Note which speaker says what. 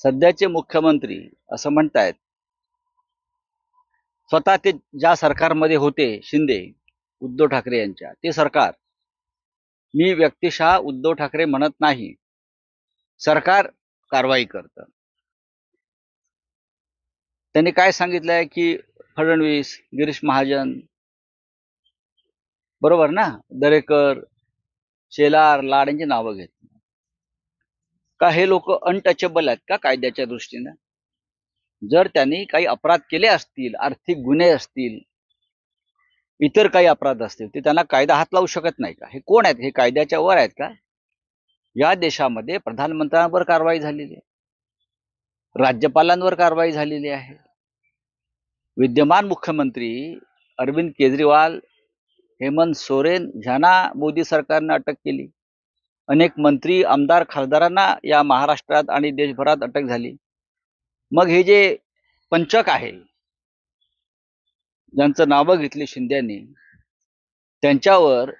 Speaker 1: सध्याचे मुख्यमंत्री असं म्हणतायत, स्वतः ते ज्या सरकारमध्ये होते शिंदे, उद्धव ठाकरे यांच्या, ते सरकार मी व्यक्तिशः उद्धव ठाकरे म्हणत नाही, सरकार कारवाई करतं. त्यांनी काय सांगितलंय की फडणवीस, गिरीश महाजन, बरोबर ना, दरेकर, शेलार, लाड यांची नावं घेतली. का हे लोक अनटचेबल आहेत का कायद्याच्या दृष्टीने? जर त्यांनी काही अपराध केले असतील, आर्थिक गुन्हे असतील, इतर काही अपराध असतील, ते त्यांना कायदा हात लावू शकत नाही का? हे कोण आहेत? हे कायद्याच्या वर आहेत का? या देशामध्ये प्रधानमंत्र्यांवर कारवाई झालेली आहे, राज्यपालांवर कारवाई झालेली आहे. विद्यमान मुख्यमंत्री अरविंद केजरीवाल, हेमंत सोरेन यांना मोदी सरकारने अटक केली. अनेक मंत्री, आमदार, खासदारांना या महाराष्ट्रात आणि देशभरात अटक झाली. मग हे जे पंचक आहे, ज्यांचं नावं घेतली शिंदेनी, त्यांच्यावर